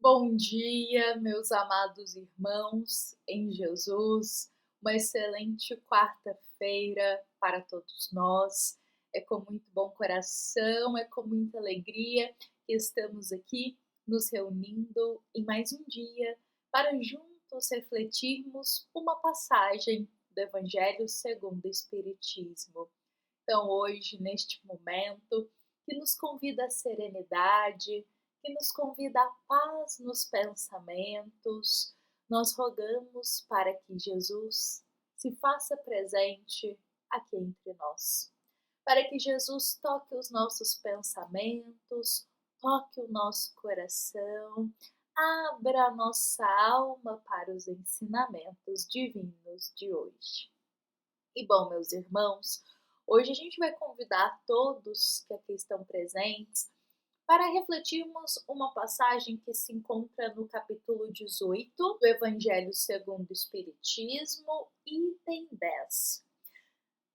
Bom dia, meus amados irmãos em Jesus. Uma excelente quarta-feira para todos nós. É com muito bom coração, é com muita alegria que estamos aqui nos reunindo em mais um dia para juntos refletirmos uma passagem do Evangelho segundo o Espiritismo. Então, hoje, neste momento, que nos convida à serenidade, que nos convida à paz nos pensamentos, nós rogamos para que Jesus se faça presente aqui entre nós. Para que Jesus toque os nossos pensamentos, toque o nosso coração, abra a nossa alma para os ensinamentos divinos de hoje. E bom, meus irmãos, hoje a gente vai convidar todos que aqui estão presentes para refletirmos uma passagem que se encontra no capítulo 18 do Evangelho segundo o Espiritismo, item 10.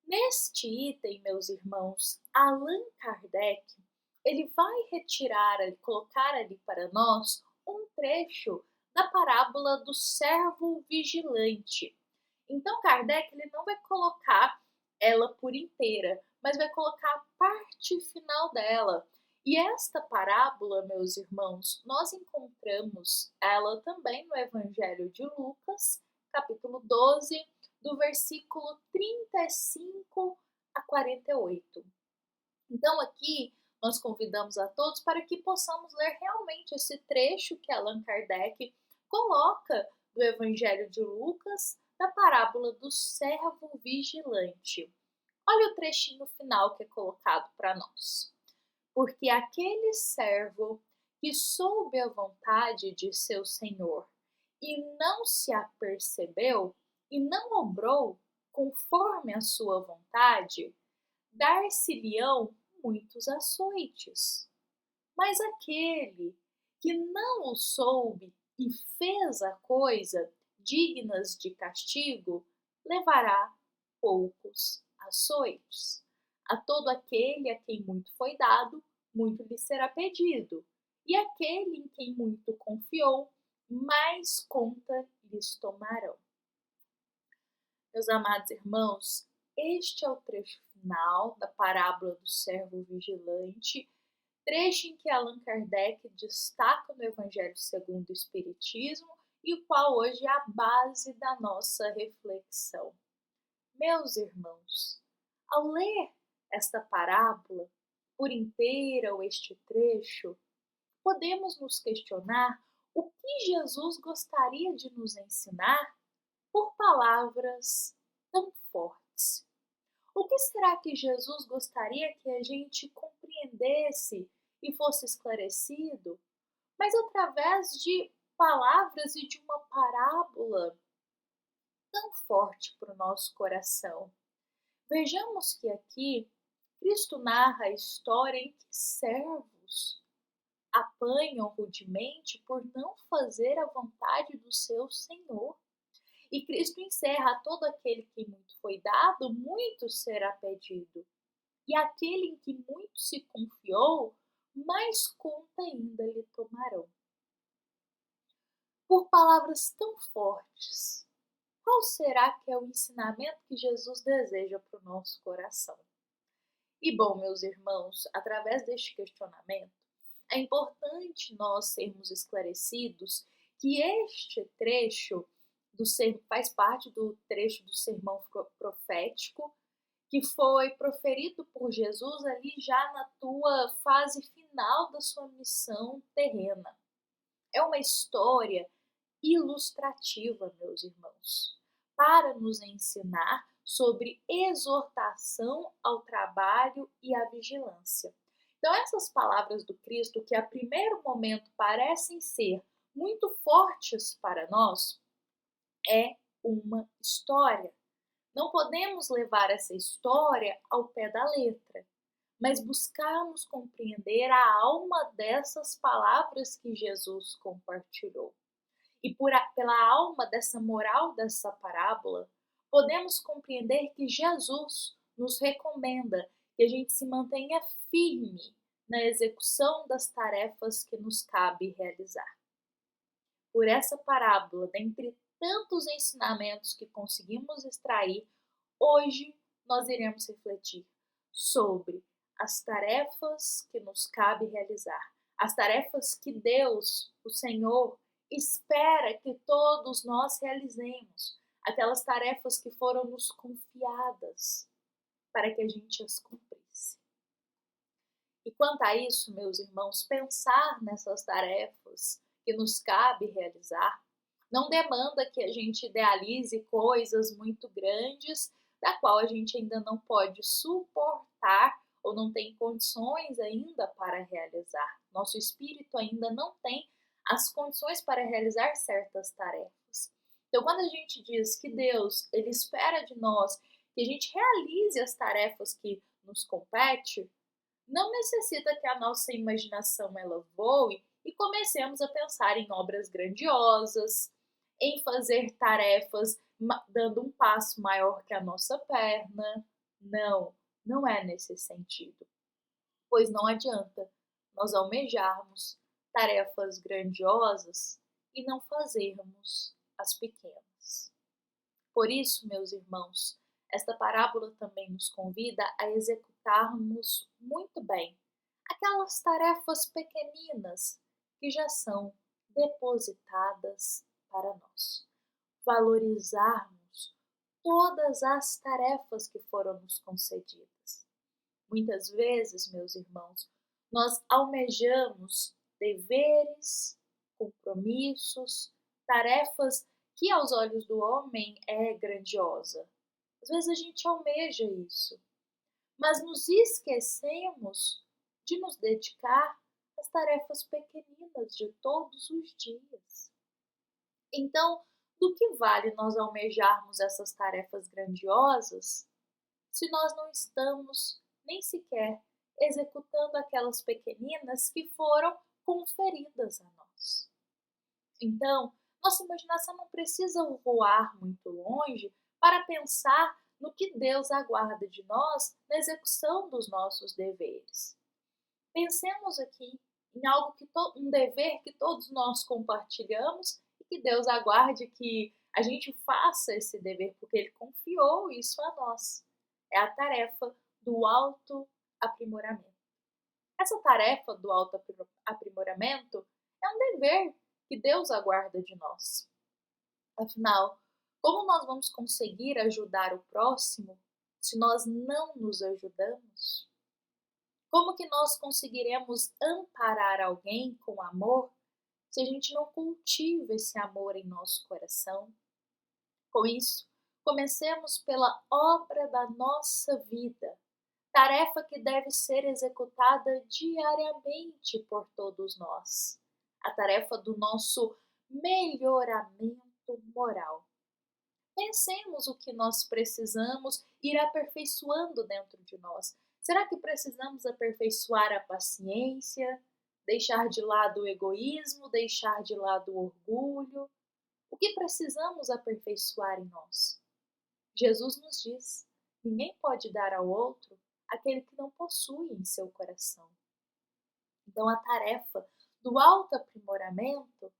Neste item, meus irmãos, Allan Kardec, ele vai colocar ali para nós um trecho da parábola do servo vigilante. Então, Kardec ele não vai colocar ela por inteira, mas vai colocar a parte final dela. E esta parábola, meus irmãos, nós encontramos ela também no Evangelho de Lucas, capítulo 12, do versículo 35 a 48. Então, aqui nós convidamos a todos para que possamos ler realmente esse trecho que Allan Kardec coloca do Evangelho de Lucas, da parábola do servo vigilante. Olha o trechinho final que é colocado para nós. Porque aquele servo que soube a vontade de seu senhor e não se apercebeu e não obrou conforme a sua vontade, dar-se-lhão muitos açoites. Mas aquele que não o soube e fez a coisa dignas de castigo, levará poucos açoites. A todo aquele a quem muito foi dado, muito lhe será pedido. E aquele em quem muito confiou, mais conta lhes tomarão. Meus amados irmãos, este é o trecho final da parábola do servo vigilante, trecho em que Allan Kardec destaca no Evangelho segundo o Espiritismo e o qual hoje é a base da nossa reflexão. Meus irmãos, ao ler esta parábola por inteira ou este trecho, podemos nos questionar o que Jesus gostaria de nos ensinar por palavras tão fortes. O que será que Jesus gostaria que a gente compreendesse e fosse esclarecido, mas através de palavras e de uma parábola tão forte para o nosso coração? Vejamos que aqui Cristo narra a história em que servos apanham rudemente por não fazer a vontade do seu Senhor. E Cristo encerra: a todo aquele que muito foi dado, muito será pedido. E aquele em que muito se confiou, mais conta ainda lhe tomarão. Por palavras tão fortes, qual será que é o ensinamento que Jesus deseja para o nosso coração? E bom, meus irmãos, através deste questionamento, é importante nós sermos esclarecidos que este trecho faz parte do trecho do sermão profético que foi proferido por Jesus ali já na tua fase final da sua missão terrena. É uma história ilustrativa, meus irmãos, para nos ensinar sobre exortação ao trabalho e à vigilância. Então, essas palavras do Cristo, que a primeiro momento parecem ser muito fortes para nós, é uma história. Não podemos levar essa história ao pé da letra, mas buscarmos compreender a alma dessas palavras que Jesus compartilhou. E pela alma dessa moral dessa parábola, podemos compreender que Jesus nos recomenda que a gente se mantenha firme na execução das tarefas que nos cabe realizar. por essa parábola, dentre tantos ensinamentos que conseguimos extrair, hoje nós iremos refletir sobre as tarefas que nos cabe realizar, as tarefas que Deus, o Senhor, espera que todos nós realizemos, aquelas tarefas que foram nos confiadas para que a gente as cumprisse. E quanto a isso, meus irmãos, pensar nessas tarefas que nos cabe realizar não demanda que a gente idealize coisas muito grandes, da qual a gente ainda não pode suportar ou não tem condições ainda para realizar. Nosso espírito ainda não tem as condições para realizar certas tarefas. Então, quando a gente diz que Deus, ele espera de nós que a gente realize as tarefas que nos competem, não necessita que a nossa imaginação ela voe e comecemos a pensar em obras grandiosas, em fazer tarefas dando um passo maior que a nossa perna. Não, não é nesse sentido. Pois não adianta nós almejarmos tarefas grandiosas e não fazermos as pequenas. Por isso, meus irmãos, esta parábola também nos convida a executarmos muito bem aquelas tarefas pequeninas que já são depositadas para nós. Valorizarmos todas as tarefas que foram nos concedidas. Muitas vezes, meus irmãos, nós almejamos deveres, compromissos, tarefas que aos olhos do homem é grandiosa. Às vezes a gente almeja isso, mas nos esquecemos de nos dedicar às tarefas pequeninas de todos os dias. Então, do que vale nós almejarmos essas tarefas grandiosas se nós não estamos nem sequer executando aquelas pequeninas que foram conferidas a nós? Então, nossa imaginação não precisa voar muito longe para pensar no que Deus aguarda de nós na execução dos nossos deveres. Pensemos aqui em algo um dever que todos nós compartilhamos e que Deus aguarde que a gente faça esse dever, porque Ele confiou isso a nós. É a tarefa do autoaprimoramento. Essa tarefa do autoaprimoramento é um dever que Deus aguarda de nós. Afinal, como nós vamos conseguir ajudar o próximo se nós não nos ajudamos? Como que nós conseguiremos amparar alguém com amor se a gente não cultiva esse amor em nosso coração? Com isso, comecemos pela obra da nossa vida, tarefa que deve ser executada diariamente por todos nós, a tarefa do nosso melhoramento moral. Pensemos o que nós precisamos ir aperfeiçoando dentro de nós. Será que precisamos aperfeiçoar a paciência, deixar de lado o egoísmo, deixar de lado o orgulho? O que precisamos aperfeiçoar em nós? Jesus nos diz: ninguém pode dar ao outro aquele que não possui em seu coração. Então, a tarefa do autoaprimoramento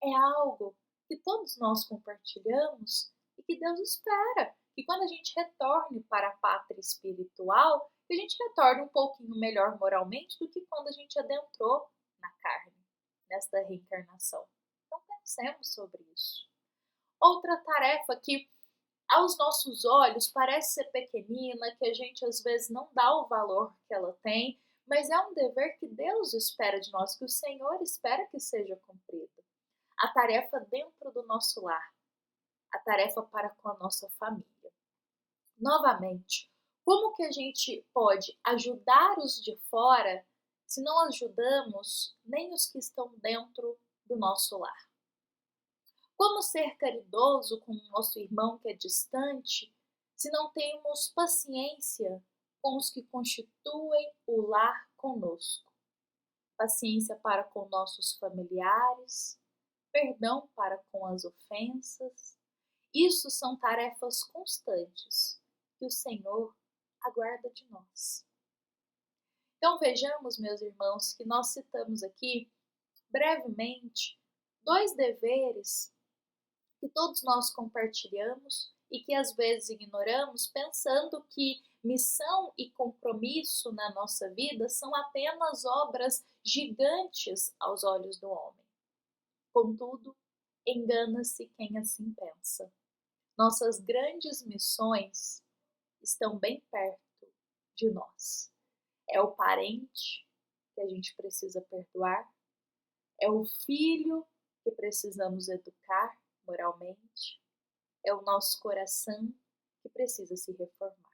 é algo que todos nós compartilhamos e que Deus espera que quando a gente retorne para a pátria espiritual, que a gente retorne um pouquinho melhor moralmente do que quando a gente adentrou na carne, nesta reencarnação. Então, pensemos sobre isso. Outra tarefa que aos nossos olhos parece ser pequenina, que a gente às vezes não dá o valor que ela tem, mas é um dever que Deus espera de nós, que o Senhor espera que seja cumprido. A tarefa dentro do nosso lar, a tarefa para com a nossa família. Novamente, como que a gente pode ajudar os de fora se não ajudamos nem os que estão dentro do nosso lar? Como ser caridoso com o nosso irmão que é distante, se não temos paciência com os que constituem o lar conosco? Paciência para com nossos familiares, perdão para com as ofensas. Isso são tarefas constantes que o Senhor aguarda de nós. Então vejamos, meus irmãos, que nós citamos aqui brevemente 2 deveres que todos nós compartilhamos e que às vezes ignoramos, pensando que missão e compromisso na nossa vida são apenas obras gigantes aos olhos do homem. Contudo, engana-se quem assim pensa. Nossas grandes missões estão bem perto de nós. É o parente que a gente precisa perdoar, é o filho que precisamos educar moralmente, é o nosso coração que precisa se reformar.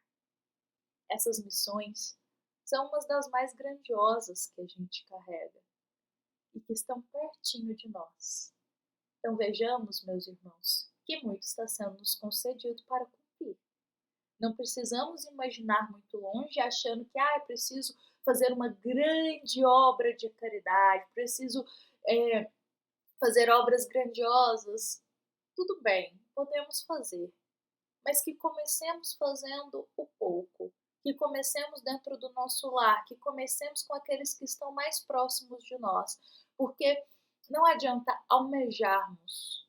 Essas missões são umas das mais grandiosas que a gente carrega e que estão pertinho de nós. Então vejamos, meus irmãos, que muito está sendo nos concedido para cumprir. Não precisamos imaginar muito longe achando que é preciso fazer uma grande obra de caridade, preciso fazer obras grandiosas. Tudo bem, podemos fazer, mas que comecemos fazendo o pouco, que comecemos dentro do nosso lar, que comecemos com aqueles que estão mais próximos de nós, porque não adianta almejarmos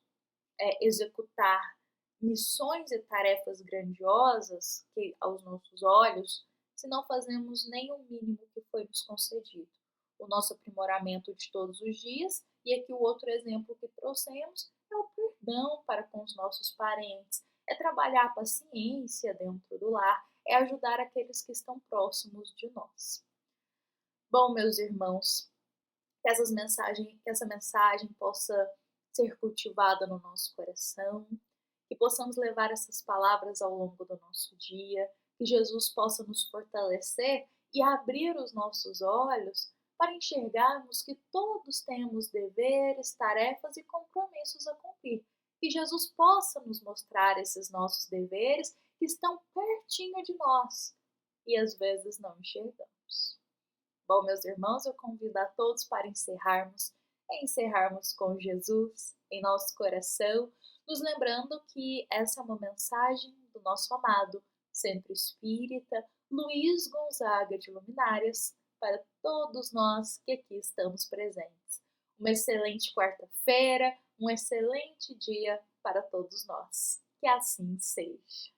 executar missões e tarefas grandiosas que aos nossos olhos, se não fazemos nem o mínimo que foi nos concedido. O nosso aprimoramento de todos os dias, e aqui o outro exemplo que trouxemos é o perdão para com os nossos parentes, é trabalhar a paciência dentro do lar, é ajudar aqueles que estão próximos de nós. Bom, meus irmãos, que essa mensagem possa ser cultivada no nosso coração, que possamos levar essas palavras ao longo do nosso dia, que Jesus possa nos fortalecer e abrir os nossos olhos para enxergarmos que todos temos deveres, tarefas e compromissos a cumprir. Que Jesus possa nos mostrar esses nossos deveres que estão pertinho de nós e às vezes não enxergamos. Bom, meus irmãos, eu convido a todos para encerrarmos com Jesus em nosso coração, nos lembrando que essa é uma mensagem do nosso amado Centro Espírita Luiz Gonzaga de Luminárias para todos nós que aqui estamos presentes. Uma excelente quarta-feira, um excelente dia para todos nós. Que assim seja.